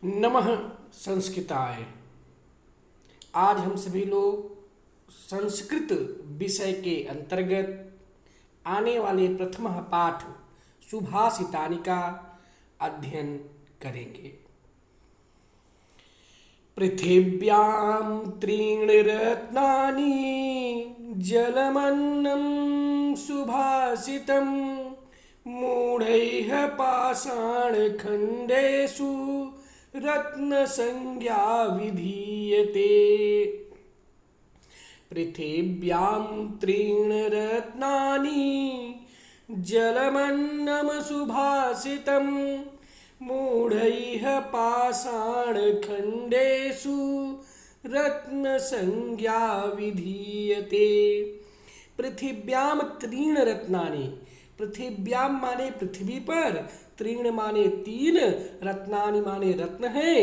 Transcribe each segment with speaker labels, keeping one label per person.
Speaker 1: नमः संस्कृताय। आज हम सभी लोग संस्कृत विषय के अंतर्गत आने वाले प्रथम पाठ सुभाषितानि का अध्ययन करेंगे। पृथिव्यां त्रीणि रत्नानि जलमन्नं सुभाषितं मूढैः पाषाणखण्डेषु रत्नसंज्ञा विधीयते। पृथिव्यां त्रीणि रत्नानि जलमन्नं सुभाषितं मूढैः पाषाणखण्डेषु रत्नसंज्ञा विधीयते। पृथिव्यां त्रीणि रत्नानि, पृथिव्याम माने पृथ्वी पर, त्रीण माने तीन, रत्नानि माने रत्न है।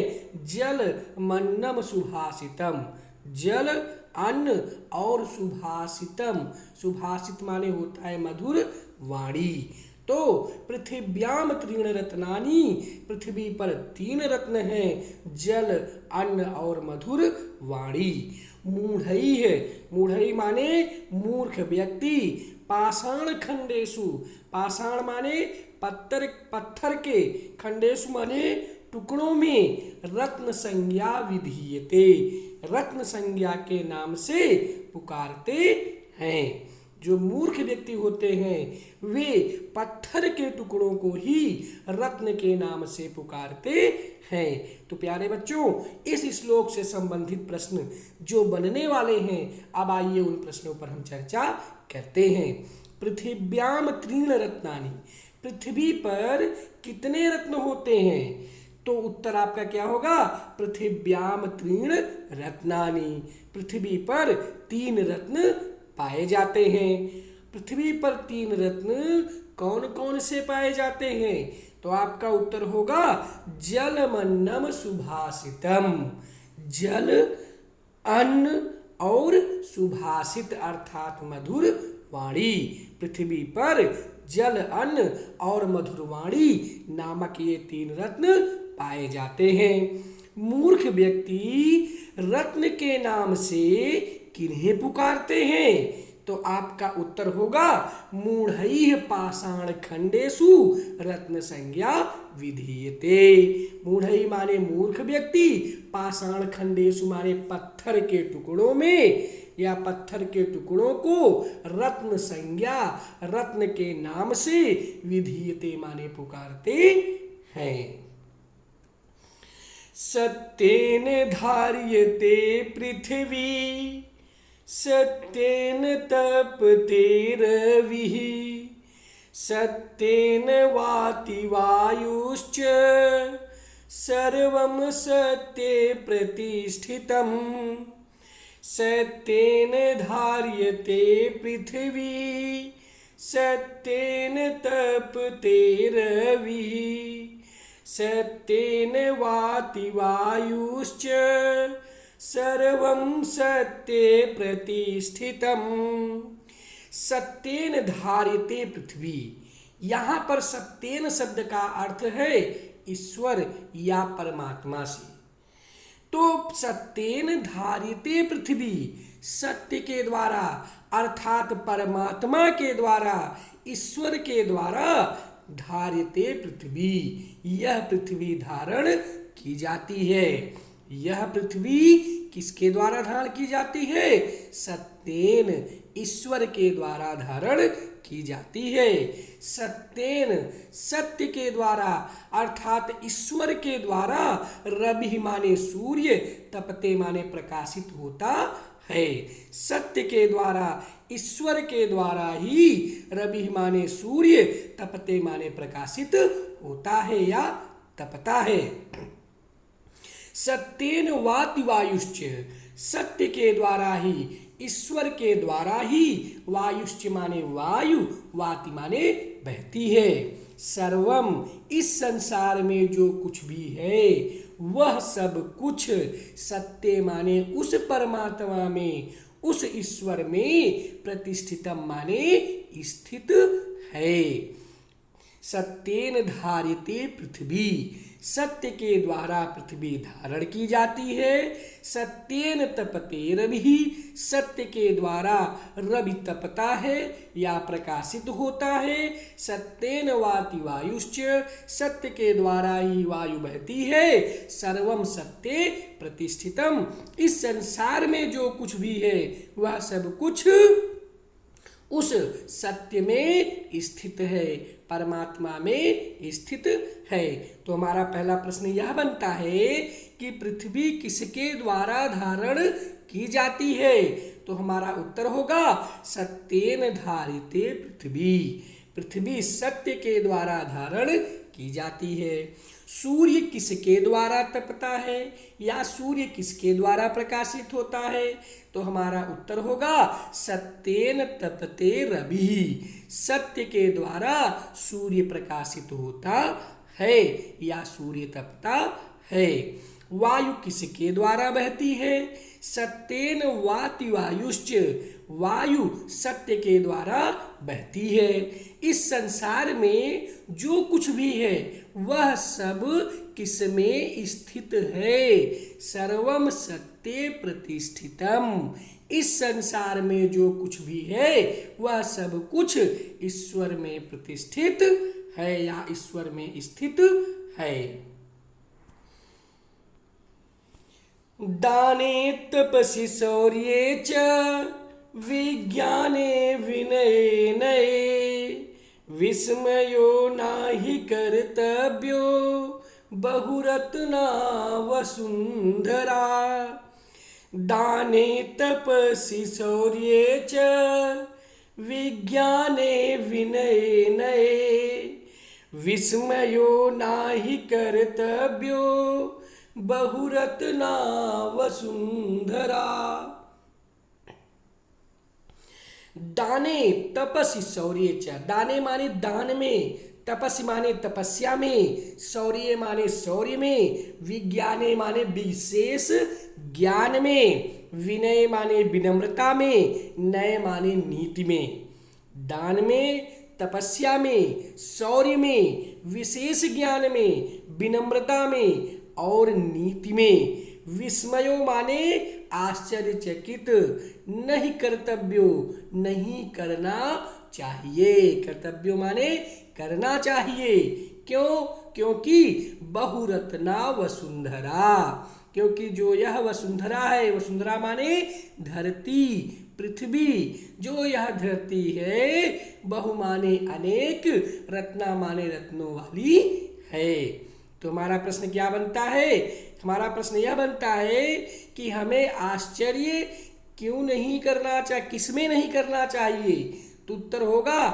Speaker 1: जल मन्नम सुभाषितम, जल अन्न और सुभाषितम, सुभाषित माने होता है मधुर वाणी। तो पृथिव्याम त्रीण रत्नानि, पृथ्वी पर तीन रत्न हैं, जल अन्न और मधुर वाणी। मूढ़ई है, मूढ़ई माने मूर्ख व्यक्ति। पाषाण खंडेशु, पाषाण माने पत्थर के, खंडेशु माने टुकड़ों में, रत्न संज्ञा विधीयते, रत्न संज्ञा के नाम से पुकारते हैं। जो मूर्ख व्यक्ति होते हैं वे पत्थर के टुकड़ों को ही रत्न के नाम से पुकारते हैं। तो प्यारे बच्चों, इस श्लोक से संबंधित प्रश्न जो बनने वाले हैं, अब आइए उन प्रश्नों पर हम चर्चा करते हैं। पृथिव्याम त्रीण रत्नानि, पृथ्वी पर कितने रत्न होते हैं? तो उत्तर आपका क्या होगा? पृथिव्याम त्रीण रत्नानि, पृथ्वी पर तीन रत्न पाए जाते हैं। पृथ्वी पर तीन रत्न कौन कौन से पाए जाते हैं? तो आपका उत्तर होगा जलमन्नम सुभाषितम, जल अन्न और सुभाषित अर्थात मधुर वाणी। पृथ्वी पर जल अन्न और मधुर वाणी नामक ये तीन रत्न पाए जाते हैं। मूर्ख व्यक्ति रत्न के नाम से किन्हें पुकारते हैं? तो आपका उत्तर होगा मूढ़ैः पाषाण खंडेषु रत्न संज्ञा विधीयते। मूढ़ई माने मूर्ख व्यक्ति, पाषाण खंडेषु माने पत्थर के टुकड़ों में या पत्थर के टुकड़ों को रत्न संज्ञा, रत्न के नाम से विधीयते माने पुकारते हैं। सत्येन धार्यते पृथ्वी सत्येन तपते रविः सत्येन वाति वायुश्च सर्वं सत्ये प्रतिष्ठितम्। सत्येन धार्यते पृथ्वी सत्येन तपते रविः सत्येन वाति वायुश्च सर्वं सत्ये प्रतिष्ठितम्। सत्येन धार्यते पृथ्वी, यहाँ पर सत्येन शब्द का अर्थ है ईश्वर या परमात्मा से। तो सत्येन धार्यते पृथ्वी, सत्य के द्वारा अर्थात परमात्मा के द्वारा, ईश्वर के द्वारा धार्यते पृथ्वी, यह पृथ्वी धारण की जाती है। यह पृथ्वी किसके द्वारा धारण की जाती है? सत्येन, ईश्वर के द्वारा धारण की जाती है। सत्येन, सत्य के द्वारा अर्थात ईश्वर के द्वारा, रवि माने सूर्य, तपते माने प्रकाशित होता है। सत्य के द्वारा, ईश्वर के द्वारा ही रवि माने सूर्य, तपते माने प्रकाशित होता है या तपता है। सत्येन वाति वायुश्च, सत्य के द्वारा ही, ईश्वर के द्वारा ही, वायुश्च माने वायु, वाति माने बहती है। सर्वम, इस संसार में जो कुछ भी है वह सब कुछ सत्य माने उस परमात्मा में, उस ईश्वर में, प्रतिष्ठितम माने स्थित है। सत्येन धार्यते पृथ्वी, सत्य के द्वारा पृथ्वी धारण की जाती है। सत्येन तपते रवि, सत्य के द्वारा रवि तपता है या प्रकाशित होता है। सत्येन वाति वायुश्च, सत्य के द्वारा ही वायु बहती है। सर्वम सत्ये प्रतिष्ठितम, इस संसार में जो कुछ भी है वह सब कुछ उस सत्य में स्थित है, परमात्मा में स्थित है। तो हमारा पहला प्रश्न यह बनता है कि पृथ्वी किसके द्वारा धारण की जाती है? तो हमारा उत्तर होगा सत्येन धारिते पृथ्वी, पृथ्वी सत्य के द्वारा धारण की जाती है। सूर्य किसके द्वारा तपता है या सूर्य किसके द्वारा प्रकाशित होता है? तो हमारा उत्तर होगा सत्येन तपते रवि, सत्य के द्वारा सूर्य प्रकाशित होता है या सूर्य तपता है। वायु किसके द्वारा बहती है? सत्येन वाति वायुश्च, वायु सत्य के द्वारा बहती है। इस संसार में जो कुछ भी है वह सब किसमें स्थित है? सर्वम सत्ये प्रतिष्ठितम, इस संसार में जो कुछ भी है वह सब कुछ ईश्वर में प्रतिष्ठित है या ईश्वर में स्थित है। दाने तपसि शौर्ये च विज्ञाने विनये नये, विस्मयो नाहि कर्तव्यो बहुरत्ना वसुंधरा। दाने तपसि शौर्ये च विज्ञाने विनये नये, विस्मयो नाहि कर्तव्यो बहुरत्ना वसुंधरा। दाने तपसि शौर्ये च, दाने माने दान में, तपस्या माने तपस्या में, शौर्य माने शौर्य में, विज्ञाने माने विशेष ज्ञान में, विनय माने विनम्रता में, नय माने नीति में। दान में, तपस्या में, शौर्य में, विशेष ज्ञान में, विनम्रता में और नीति में। विस्मयो माने आश्चर्यचकित, नहीं कर्तव्यो नहीं करना चाहिए, कर्तव्यो माने करना चाहिए। क्यों? क्योंकि बहुरत्ना वसुंधरा, क्योंकि जो यह वसुंधरा है, वसुंधरा माने धरती, पृथ्वी, जो यह धरती है बहु माने अनेक, रत्ना माने रत्नों वाली है। तो हमारा प्रश्न क्या बनता है? हमारा प्रश्न यह बनता है कि हमें आश्चर्य क्यों नहीं करना चाहिए, किसमें नहीं करना चाहिए? तो उत्तर होगा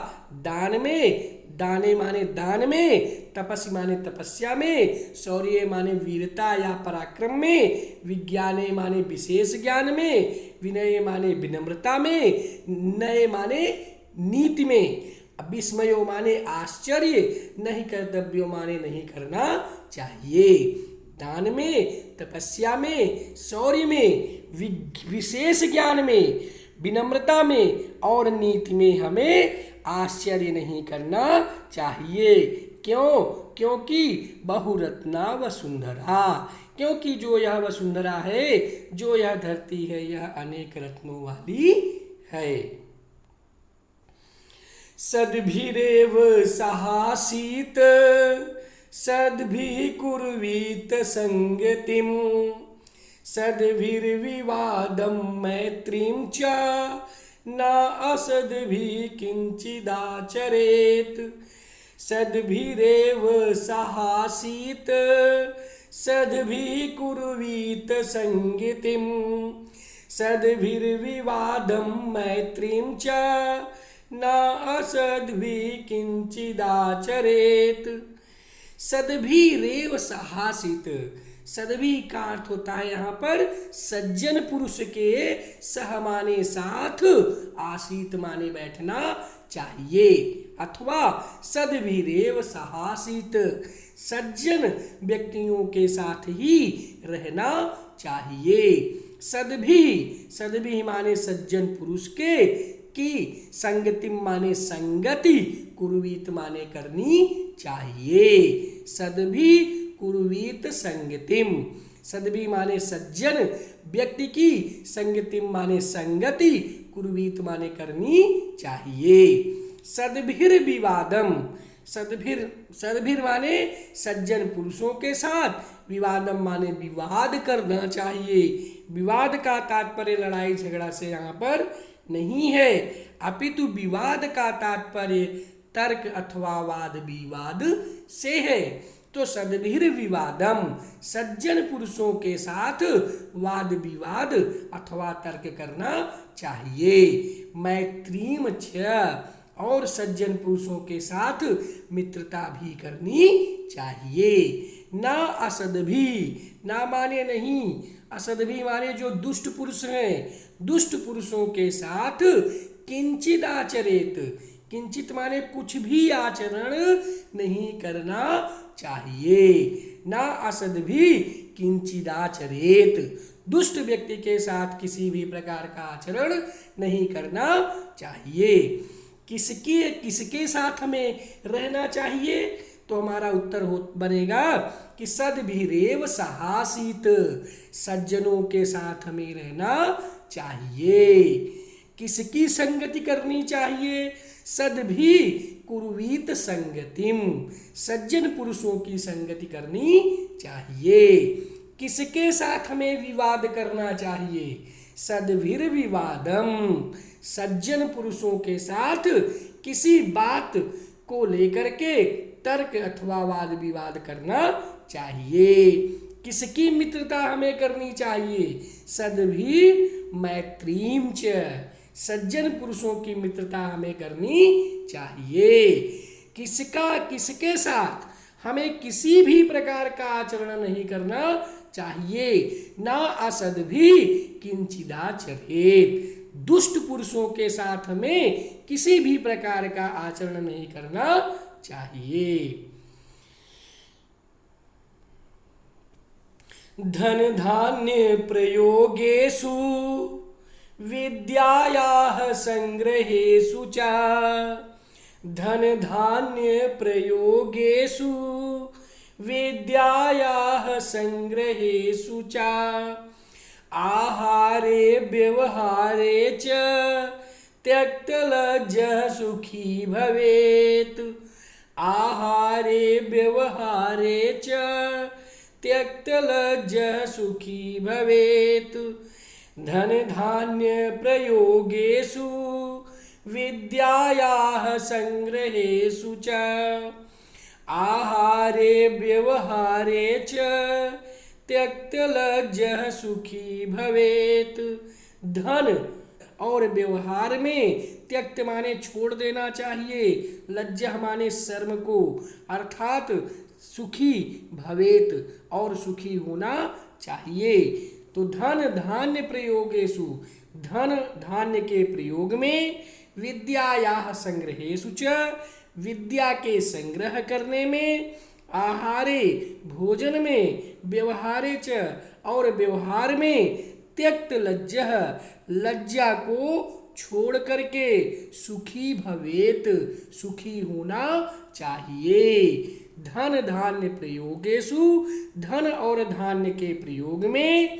Speaker 1: दान में, दाने माने दान में, तपस्या माने तपस्या में, शौर्य माने वीरता या पराक्रम में, विज्ञाने माने विशेष ज्ञान में, विनय माने विनम्रता में, नय माने नीति में, विस्मयो माने आश्चर्य, नहीं कर्तव्यो माने नहीं करना चाहिए। दान में, तपस्या में, शौर्य में, विशेष ज्ञान में, विनम्रता में और नीति में हमें आश्चर्य नहीं करना चाहिए। क्यों? क्योंकि बहुरत्ना वसुंधरा, क्योंकि जो यह वसुंधरा है, जो यह धरती है, यह अनेक रत्नों वाली है। सद्भिरेव सहासीत सद्भिः कुर्वीत संगतिम, सद्भिर्विवादं मैत्रीं च न असद्भिः किंचिदाचरेत्। सद्भिरेव सहासीत सद्भिः कुर्वीत संगतिम, सद्भिर्विवादं मैत्रीं च न असद्भिः किंचिदाचरेत्। सद्भिरेव सहासीत, सद्भि का अर्थ होता है यहाँ पर सज्जन पुरुष के सह माने साथ, आसीत माने बैठना चाहिए, अथवा सद्भिरेव सहासीत, सज्जन व्यक्तियों के साथ ही रहना चाहिए। सद्भि, सद्भि माने सज्जन पुरुष के, की संगति माने संगति, कुर्वीत माने करनी चाहिए। सदभि कुर्वीत संगतिम, सदभि माने सज्जन व्यक्ति की, संगतिम माने संगति, कुर्वीत माने करनी चाहिए। सद्भिर विवादम, सद्भिर माने सज्जन पुरुषों के साथ, विवादम माने विवाद करना चाहिए। विवाद का तात्पर्य लड़ाई झगड़ा से यहाँ पर नहीं है, अपितु विवाद का तात्पर्य तर्क अथवा वाद विवाद से है। तो सद्भिर विवादम, सज्जन पुरुषों के साथ वाद विवाद अथवा तर्क करना चाहिए। मैत्रीम च, और सज्जन पुरुषों के साथ मित्रता भी करनी चाहिए। ना असदभी, ना माने नहीं, असदभी माने जो दुष्ट पुरुष हैं, दुष्ट पुरुषों के साथ किंचित आचरित, किंचित माने कुछ भी आचरण नहीं करना चाहिए। ना असदभी किंचित आचरित, दुष्ट व्यक्ति के साथ किसी भी प्रकार का आचरण नहीं करना चाहिए। किसके साथ हमें रहना चाहिए? तो हमारा उत्तर बनेगा कि सद्भिरेव सहासीत, सज्जनों के साथ हमें रहना चाहिए। किसकी संगति करनी चाहिए? सद्भि कुर्वीत संगतिम, सज्जन पुरुषों की संगति करनी चाहिए। किसके साथ हमें विवाद करना चाहिए? सद्भिर विवादम, सज्जन पुरुषों के साथ किसी बात को लेकर के तर्क अथवा वाद विवाद करना चाहिए। किसकी मित्रता हमें करनी चाहिए? सद्भि मैत्रीम च, सज्जन पुरुषों की मित्रता हमें करनी चाहिए। किसके साथ हमें किसी भी प्रकार का आचरण नहीं करना चाहिए। ना असद्भि किंचिदाचरेत, दुष्ट पुरुषों के साथ हमें किसी भी प्रकार का आचरण नहीं करना चाहिए। धन धान्य प्रयोगेषु विद्यायाः संग्रहेषु च, धन धान्य प्रयोगेषु विद्यायाः संग्रहेषु च, आहारे व्यवहारे च त्यक्तलज्जः सुखी भवेत्, आहारे व्यवहारे च त्यक्तलज्जः सुखी भवेत्। धन धान्य प्रयोगेषु विद्यायाः संग्रहेषु च, आहारे व्यवहारे च त्यक्तलज्जः सुखी भवेत्। धन और व्यवहार में त्यक्त माने छोड़ देना चाहिए, लज्जा माने शर्म को, अर्थात सुखी भवेत और सुखी होना चाहिए। तो धन धान्य प्रयोगेषु, धन धान्य के प्रयोग में, विद्यायाः संग्रहेषु च, विद्या के संग्रह करने में, आहारे भोजन में, व्यवहारे च और व्यवहार में, त्यक्त लज्जः लज्जा को छोड़ करके, सुखी भवेत सुखी होना चाहिए। धन धान्य प्रयोगेषु, धन और धान्य के प्रयोग में,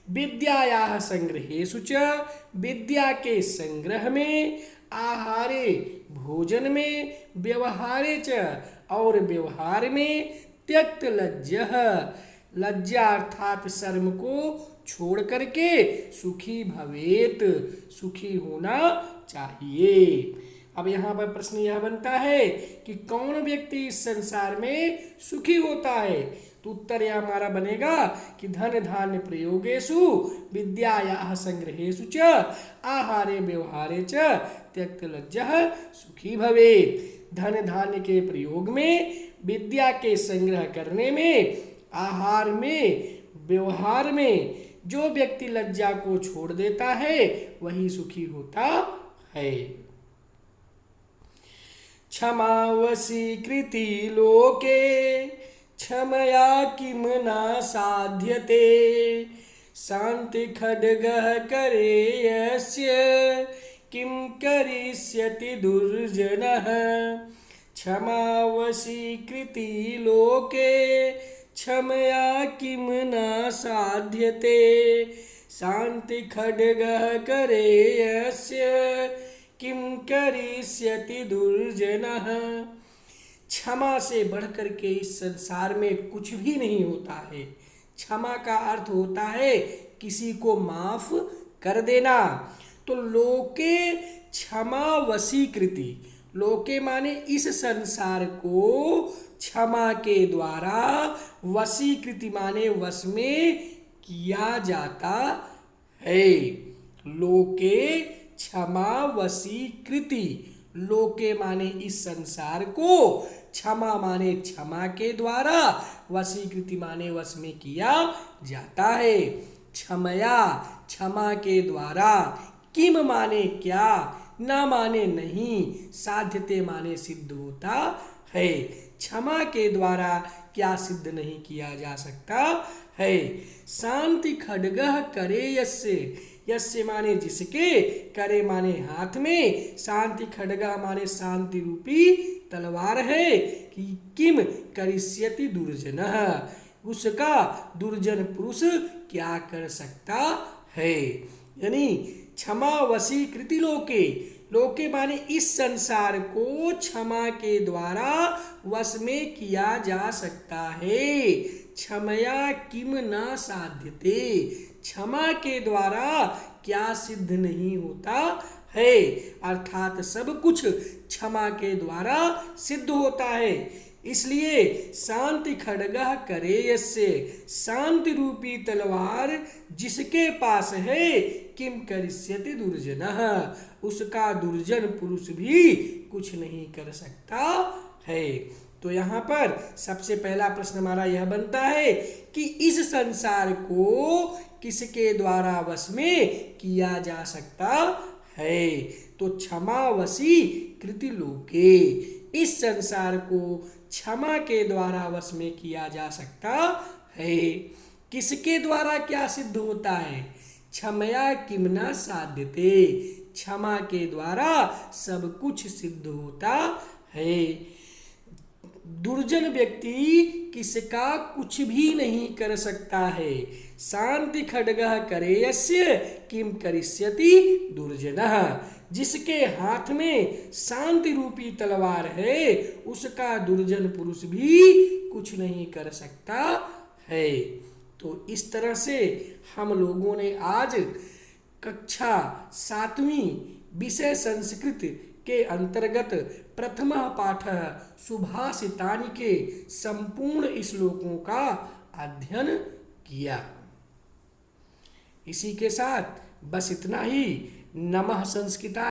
Speaker 1: विद्यायाः संग्रहेषु च, विद्या के संग्रह में, आहारे भोजन में, व्यवहारे च और व्यवहार में, त्यक्त लज्जः लज्जा अर्थात शर्म को छोड़ करके, सुखी भवेत सुखी होना चाहिए। अब यहाँ पर प्रश्न यह बनता है कि कौन व्यक्ति इस संसार में सुखी होता है? तो उत्तर यह हमारा बनेगा कि धन धान्य प्रयोगेषु विद्यायाः संग्रहेषु च, आहारे व्यवहारे च त्यक्त लज्जः सुखी भवेत्। धन धान्य के प्रयोग में, विद्या के संग्रह करने में, आहार में, व्यवहार में जो व्यक्ति लज्जा को छोड़ देता है वही सुखी होता है। क्षमावशीकृति लोके क्षमया किम न साध्यते, शांति खड्गः करे यस्य किम करिष्यति दुर्जनः, क्षमा वशीकृति लोके क्षमया किम न साध्यते शांति खड्गः करे यस्य किम करिष्यति दुर्जनः। क्षमा से बढ़कर के इस संसार में कुछ भी नहीं होता है। क्षमा का अर्थ होता है किसी को माफ कर देना। तो लोके क्षमा वशीकृति, लोके माने इस संसार को क्षमा के द्वारा, वशीकृति माने वश में किया जाता है। लोके क्षमा वशीकृति, लोके माने इस संसार को, क्षमा माने क्षमा के द्वारा, वशीकृति माने वश में किया जाता है। क्षमया क्षमा के द्वारा, किम माने क्या, न माने नहीं, साध्यते माने सिद्ध होता है। क्षमा के द्वारा क्या सिद्ध नहीं किया जा सकता है। शांति खड्गः करे यस्य, यस्य माने जिसके, करे माने हाथ में, शांति खड्गः माने शांति रूपी तलवार है कि किम करिष्यति दुर्जनः, उसका दुर्जन पुरुष क्या कर सकता है। यानी क्षमा वशीकृति लोके, लोके माने इस संसार को क्षमा के द्वारा वश में किया जा सकता है। क्षमया किम न साध्यते, क्षमा के द्वारा क्या सिद्ध नहीं होता है। अर्थात सब कुछ क्षमा के द्वारा सिद्ध होता है। इसलिए शांति खड्गः करे यस्य, शांति रूपी तलवार जिसके पास है, किम करिष्यति दुर्जनः, उसका दुर्जन पुरुष भी कुछ नहीं कर सकता है। तो यहाँ पर सबसे पहला प्रश्न हमारा यह बनता है कि इस संसार को किसके द्वारा वश में किया जा सकता है। तो क्षमा वशी कृति लोके, इस संसार को क्षमा के द्वारा वश में किया जा सकता है। किसके द्वारा क्या सिद्ध होता है। क्षमया किम न साध्यते, क्षमा के द्वारा सब कुछ सिद्ध होता है। दुर्जन व्यक्ति किसका कुछ भी नहीं कर सकता है। शांति खड्गः करे यस्य किम करिष्यति दुर्जनः, जिसके हाथ में शांति रूपी तलवार है, उसका दुर्जन पुरुष भी कुछ नहीं कर सकता है। तो इस तरह से हम लोगों ने आज कक्षा 7वीं विषय संस्कृत के अंतर्गत प्रथम पाठ सुभाषितानि के संपूर्ण श्लोकों का अध्ययन किया। इसी के साथ बस इतना ही। नमः संस्कृताय।